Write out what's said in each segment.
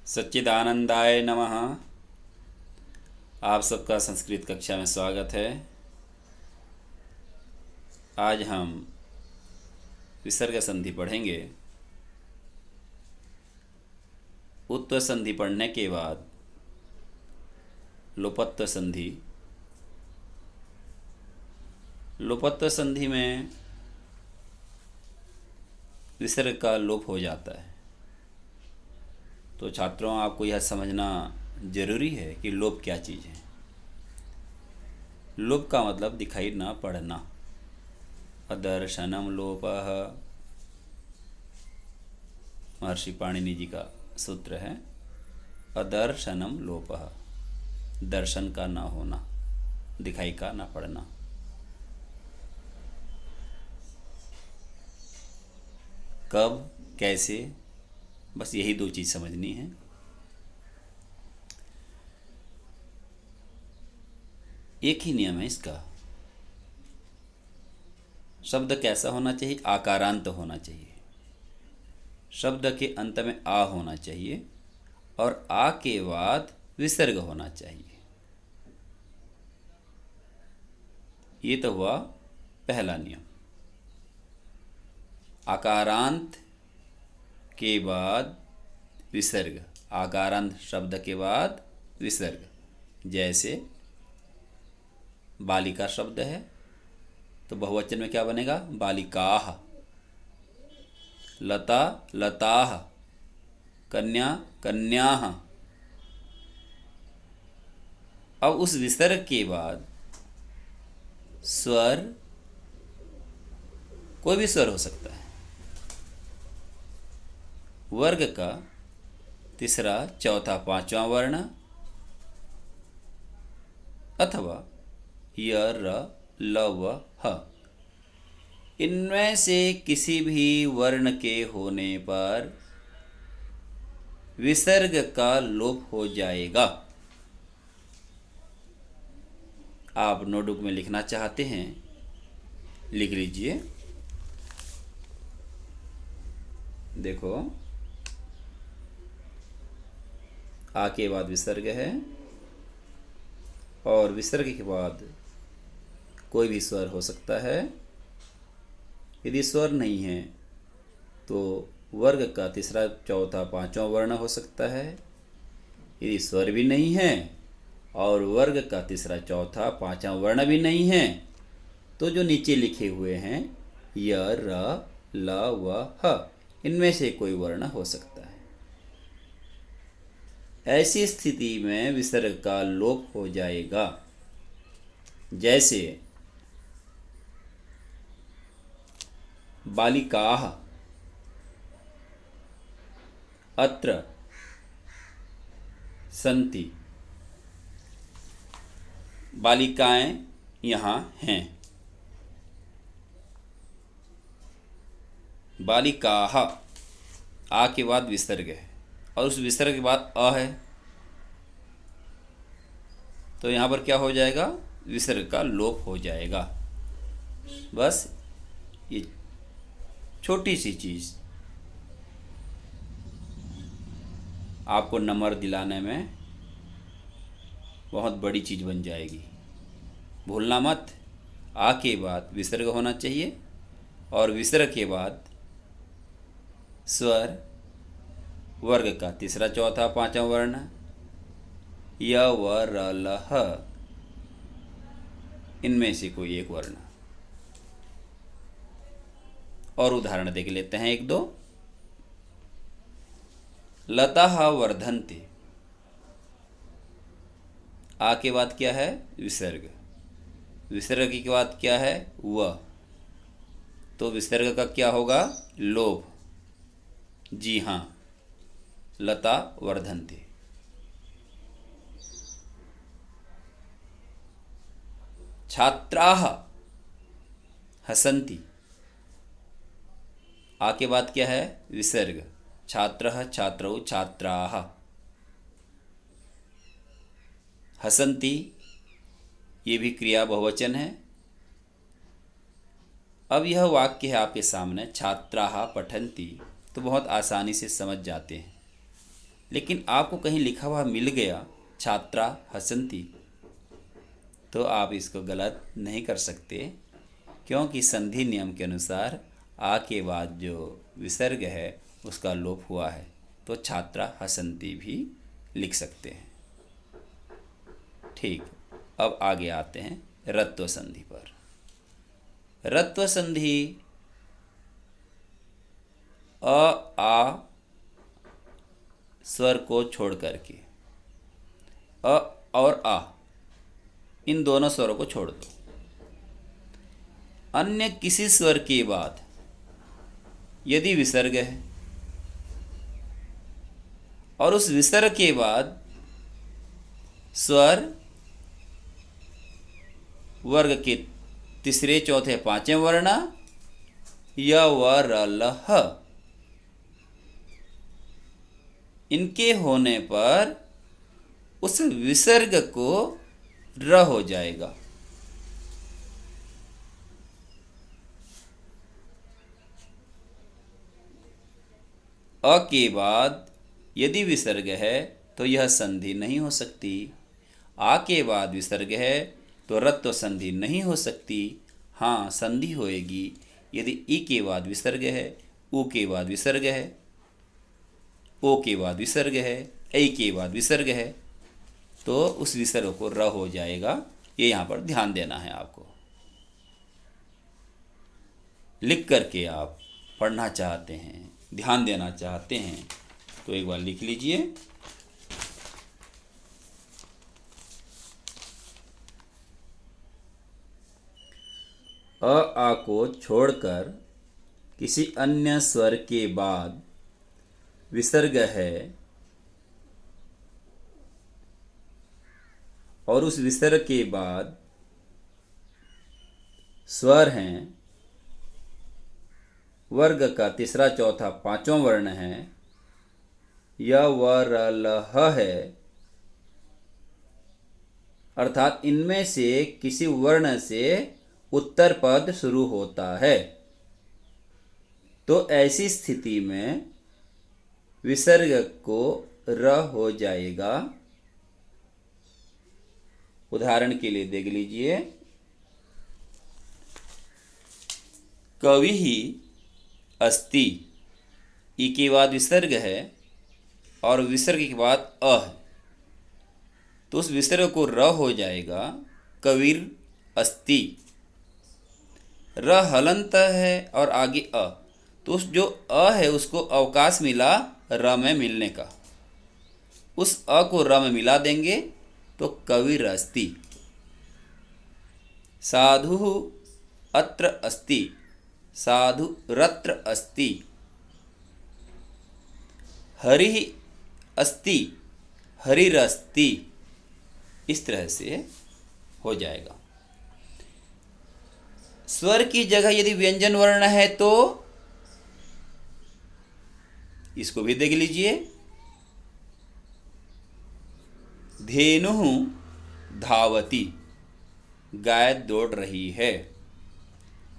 सच्चिदानंदाय नमः। आप सबका संस्कृत कक्षा में स्वागत है। आज हम विसर्ग संधि पढ़ेंगे। उत्तर संधि पढ़ने के बाद लोपत्व संधि। लोपत्व संधि में विसर्ग का लोप हो जाता है। तो छात्रों, आपको यह समझना जरूरी है कि लोप क्या चीज़ है। लोप का मतलब दिखाई ना पड़ना। अदर्शनम लोपः, महर्षि पाणिनि जी का सूत्र है। अदर्शनम लोपः, दर्शन का ना होना, दिखाई का ना पड़ना। कब, कैसे, बस यही दो चीज़ समझनी है। एक ही नियम है इसका। शब्द कैसा होना चाहिए? आकारांत होना चाहिए। शब्द के अंत में आ होना चाहिए और आ के बाद विसर्ग होना चाहिए। ये तो हुआ पहला नियम। आकारांत के बाद विसर्ग, आकारांत शब्द के बाद विसर्ग। जैसे बालिका शब्द है तो बहुवचन में क्या बनेगा? बालिकाः। लता लताः, कन्या कन्याः। अब उस विसर्ग के बाद स्वर, कोई भी स्वर हो सकता है। वर्ग का तीसरा, चौथा, पांचवा वर्ण अथवा य, र, ल, व, ह, इनमें से किसी भी वर्ण के होने पर विसर्ग का लोप हो जाएगा। आप नोटबुक में लिखना चाहते हैं, लिख लीजिए। देखो, आ के बाद विसर्ग है और विसर्ग के बाद कोई भी स्वर हो सकता है। यदि स्वर नहीं है तो वर्ग का तीसरा, चौथा, पांचवा वर्ण हो सकता है। यदि स्वर भी नहीं है और वर्ग का तीसरा, चौथा, पांचवा वर्ण भी नहीं है तो जो नीचे लिखे हुए हैं य, र, ल, व, ह, इनमें से कोई वर्ण हो सकता है। ऐसी स्थिति में विसर्ग का लोप हो जाएगा। जैसे बालिकाः, अत्र सन्ति। बालिकाएं यहाँ हैं। बालिकाः, आ के बाद विसर्ग है और उस विसर्ग के बाद अ है, तो यहाँ पर क्या हो जाएगा? विसर्ग का लोप हो जाएगा। बस ये छोटी सी चीज़ आपको नंबर दिलाने में बहुत बड़ी चीज़ बन जाएगी। भूलना मत, आ के बाद विसर्ग होना चाहिए और विसर्ग के बाद स्वर, वर्ग का तीसरा, चौथा, पांचवा वर्ण य, व, र, ल, ह, इनमें से कोई एक वर्ण। और उदाहरण देख लेते हैं एक दो। लताः वर्धन्ते, आ के बाद क्या है? विसर्ग। विसर्ग के बाद क्या है? व, तो विसर्ग का क्या होगा? लोप। जी हाँ, लता वर्धन्ते। छात्राः हसन्ति, आ के बाद क्या है? विसर्ग। छात्रः, छात्रौ, छात्राः। हसन्ति, ये भी क्रिया बहुवचन है। अब यह वाक्य है आपके सामने, छात्राः पठन्ति, तो बहुत आसानी से समझ जाते हैं। लेकिन आपको कहीं लिखा हुआ मिल गया छात्रा हसंती, तो आप इसको गलत नहीं कर सकते, क्योंकि संधि नियम के अनुसार आ के बाद जो विसर्ग है उसका लोप हुआ है, तो छात्रा हसंती भी लिख सकते हैं। ठीक, अब आगे आते हैं रत्व संधि पर। रत्व संधि अ आ स्वर को छोड़ करके, अ और आ इन दोनों स्वरों को छोड़ दो, अन्य किसी स्वर के बाद यदि विसर्ग है और उस विसर्ग के बाद स्वर वर्ग के तीसरे चौथे पांचवें वर्ण य व र ल ह, इनके होने पर उस विसर्ग को र हो जाएगा। अ के बाद यदि विसर्ग है तो यह संधि नहीं हो सकती। आ के बाद विसर्ग है तो रत्व संधि नहीं हो सकती। हाँ, संधि होएगी यदि ई के बाद विसर्ग है, उ के बाद विसर्ग है, ओ के बाद विसर्ग है, ऐ के बाद विसर्ग है, तो उस विसर्ग को र हो जाएगा। ये यहाँ पर ध्यान देना है आपको। लिख करके आप पढ़ना चाहते हैं, ध्यान देना चाहते हैं, तो एक बार लिख लीजिए। अ आ को छोड़कर किसी अन्य स्वर के बाद विसर्ग है और उस विसर्ग के बाद स्वर हैं, वर्ग का तीसरा चौथा पांचवा वर्ण है, य व र ल ह है, अर्थात इनमें से किसी वर्ण से उत्तर पद शुरू होता है, तो ऐसी स्थिति में विसर्ग को र हो जाएगा। उदाहरण के लिए देख लीजिए, कवि ही अस्ति, ई के बाद विसर्ग है और विसर्ग के बाद अ है, तो उस विसर्ग को र हो जाएगा, कविर अस्ति। र हलंत है और आगे अ, तो उस जो अ है उसको अवकाश मिला र में मिलने का, उस अ को र में मिला देंगे तो कविर अस्ति। साधु अत्र अस्ति, साधु रत्र अस्ति, हरि अस्ति, हरिरस्ति, इस तरह से हो जाएगा। स्वर की जगह यदि व्यंजन वर्ण है तो इसको भी देख लीजिए। धेनु धावती, गाय दौड़ रही है,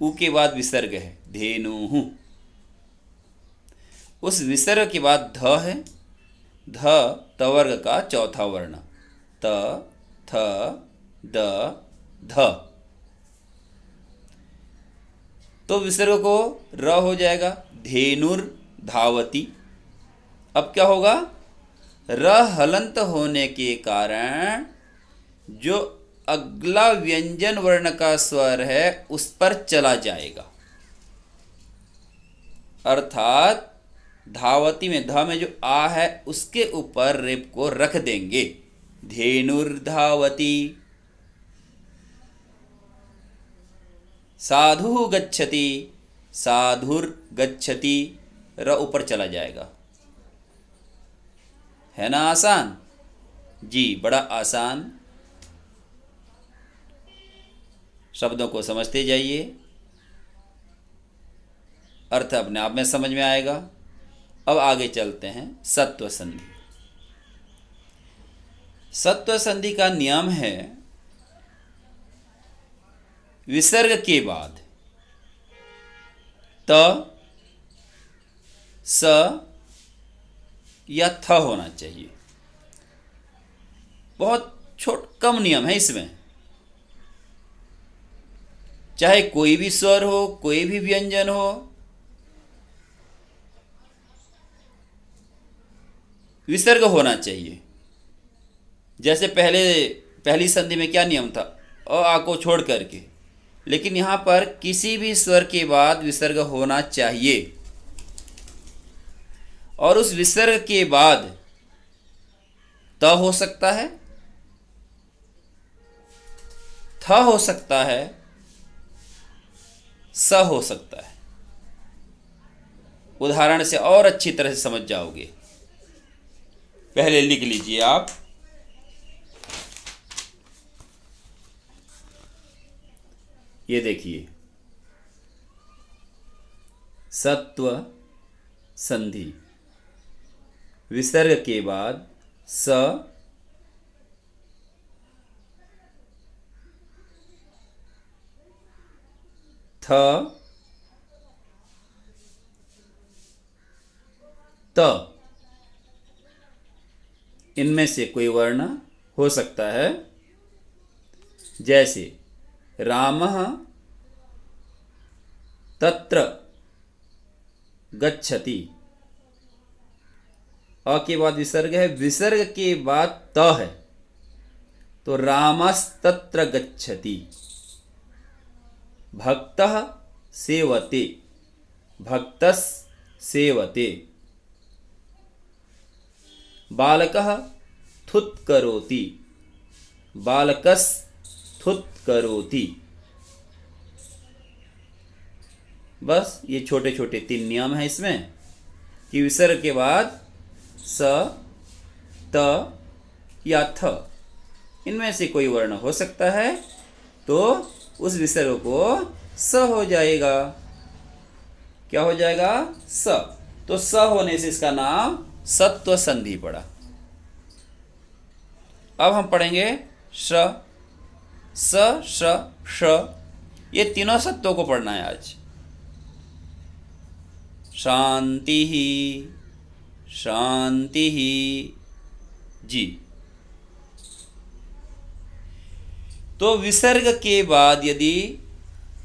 उ के बाद विसर्ग है, धेनु। उस विसर्ग के बाद ध है, ध तवर्ग का चौथा वर्ण, त थ द ध, तो विसर्ग को र हो जाएगा, धेनुर धावती। अब क्या होगा, र हलंत होने के कारण जो अगला व्यंजन वर्ण का स्वर है उस पर चला जाएगा, अर्थात धावती में ध में जो आ है उसके ऊपर रेप को रख देंगे, धेनुर्धावती। साधु गच्छति, साधुर्गच्छति, र ऊपर चला जाएगा। है ना आसान? जी, बड़ा आसान। शब्दों को समझते जाइए, अर्थ अपने आप में समझ में आएगा। अब आगे चलते हैं सत्व संधि। सत्व संधि का नियम है, विसर्ग के बाद त, स या थ होना चाहिए। बहुत कम नियम है इसमें। चाहे कोई भी स्वर हो, कोई भी व्यंजन हो, विसर्ग होना चाहिए। जैसे पहली संधि में क्या नियम था, अ आ को छोड़ करके, लेकिन यहां पर किसी भी स्वर के बाद विसर्ग होना चाहिए। और उस विसर्ग के बाद त हो सकता है, थ हो सकता है, स हो सकता है। उदाहरण से और अच्छी तरह से समझ जाओगे। पहले लिख लीजिए आप। ये देखिए, सत्व संधि, विसर्ग के बाद स, थ, त, इनमें से कोई वर्ण हो सकता है। जैसे रामः तत्र गच्छति, अ के बाद विसर्ग है, विसर्ग के बाद त है, तो रामस्तत्र गच्छति। भक्तः सेवते, भक्तस् सेवते। बालकः थुत्करोति, बालकस् थुत्करोति। बस ये छोटे छोटे 3 नियम हैं इसमें कि विसर्ग के बाद स, त या थ, इनमें से कोई वर्ण हो सकता है, तो उस विसर्ग को स हो जाएगा। क्या हो जाएगा? स। तो स होने से इसका नाम सत्व संधि पड़ा। अब हम पढ़ेंगे श, स, श, श। ये तीनों सत्वों को पढ़ना है आज। शांति ही, शांति ही जी। तो विसर्ग के बाद यदि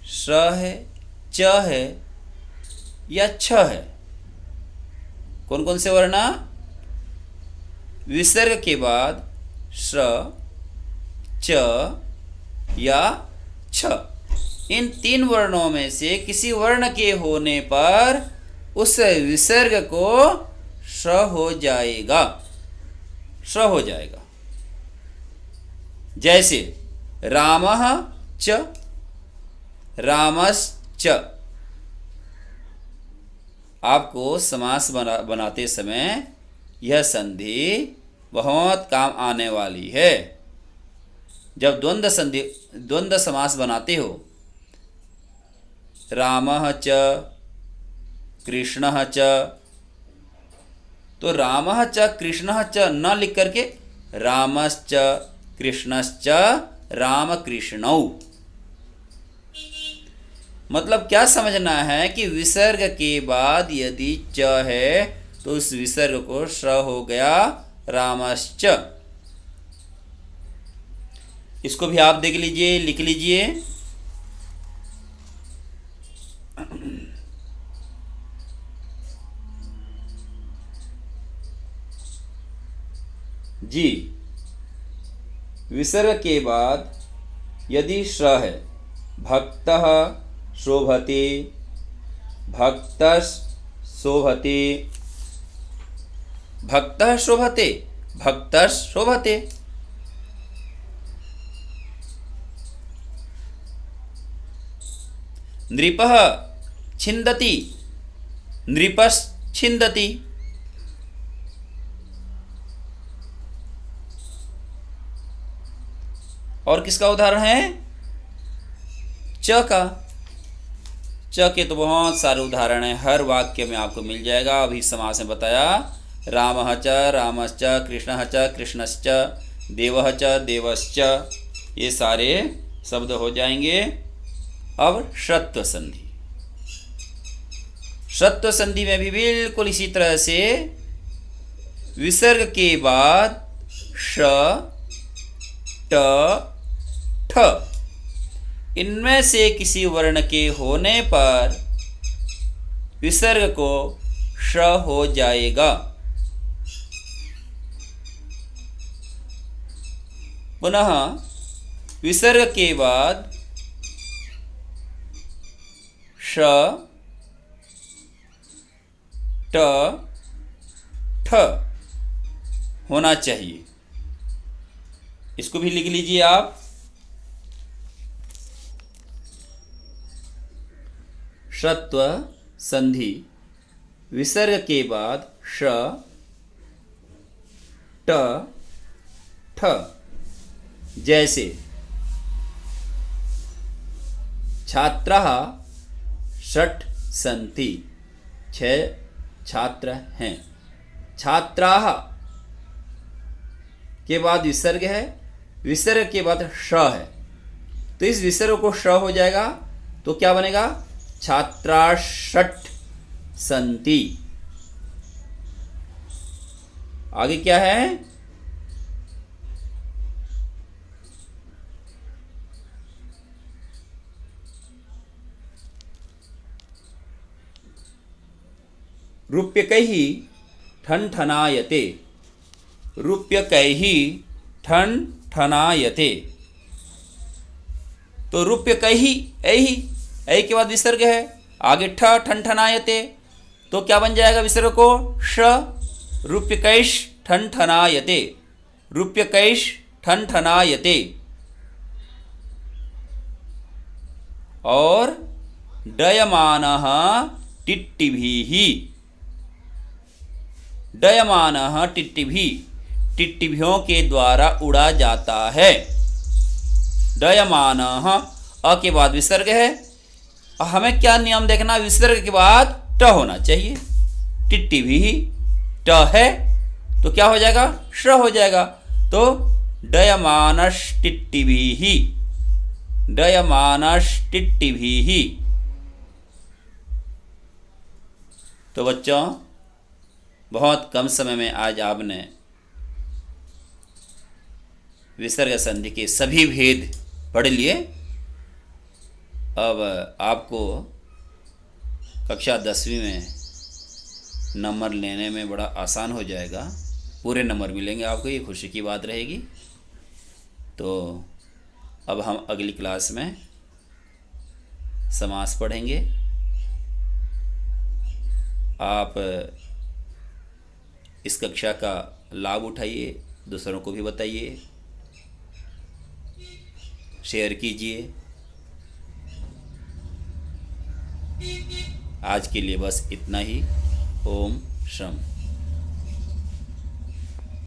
श है, च है या छ है, कौन कौन से वर्ण? विसर्ग के बाद श, च या छ, इन 3 वर्णों में से किसी वर्ण के होने पर उस विसर्ग को श हो जाएगा, श हो जाएगा। जैसे रामः च, रामश्च। आपको समास बनाते समय यह संधि बहुत काम आने वाली है। जब द्वंद्व समास बनाते हो, रामः च, कृष्णः च, तो रामः च कृष्णः च न लिख करके रामश्च कृष्णश्च रामकृष्णौ। मतलब क्या समझना है कि विसर्ग के बाद यदि च है तो उस विसर्ग को श हो गया, रामश्च। इसको भी आप देख लीजिए, लिख लीजिए। जी, विसर्ग के बाद यदि श है, भक्तः शोभते, भक्तस् शोभते, भक्तः शोभते, भक्तस् शोभते। नृपः छिन्दति, नृपश्छिन्दति। और किसका उदाहरण है? च का। च के तो बहुत सारे उदाहरण हैं, हर वाक्य में आपको मिल जाएगा। अभी समास में बताया, रामः च रामश्च, कृष्णः च कृष्णश्च, देवः च देवश्च, ये सारे शब्द हो जाएंगे। अब षत्व संधि, षत्व संधि में भी बिल्कुल इसी तरह से विसर्ग के बाद श, ट, ठ, इनमें से किसी वर्ण के होने पर विसर्ग को श हो जाएगा। पुनः विसर्ग के बाद श, ट, ठ होना चाहिए। इसको भी लिख लीजिए आप। षत्व संधि विसर्ग के बाद श, ट, ठ। जैसे छात्राः षट् सन्ति, 6 छात्र हैं। छात्राः के बाद विसर्ग है, विसर्ग के बाद श है, तो इस विसर्ग को श हो जाएगा। तो क्या बनेगा? छात्रा षट् सन्ति। आगे क्या है? रूप्यकैः ठनठनायते, रूप्यकैः ठनठनायते। तो रूप्यकैः ऐहि, ऐ के बाद विसर्ग है, आगे ठ, ठनठनायते, तो क्या बन जाएगा विसर्ग को? श। रूप्यकैश् ठनठनायते, रूप्यकैश् ठनठनायते। और डयमानः टिट्टिभिः, डयमानः टिट्टिभिः, टिट्टिभियों के द्वारा उड़ा जाता है। डयमानः, अ के बाद विसर्ग है, हमें क्या नियम देखना? विसर्ग के बाद ट होना चाहिए। टिट्टिभिः ट है तो क्या हो जाएगा? श हो जाएगा। तो डयमानश्टिट्टिभिः, डयमानश्टिट्टिभिः। तो बच्चों, बहुत कम समय में आज आपने विसर्ग संधि के सभी भेद पढ़ लिए। अब आपको कक्षा 10वीं में नंबर लेने में बड़ा आसान हो जाएगा, पूरे नंबर मिलेंगे आपको, ये खुशी की बात रहेगी। तो अब हम अगली क्लास में समास पढ़ेंगे। आप इस कक्षा का लाभ उठाइए, दूसरों को भी बताइए, शेयर कीजिए। आज के लिए बस इतना ही। ओम शम।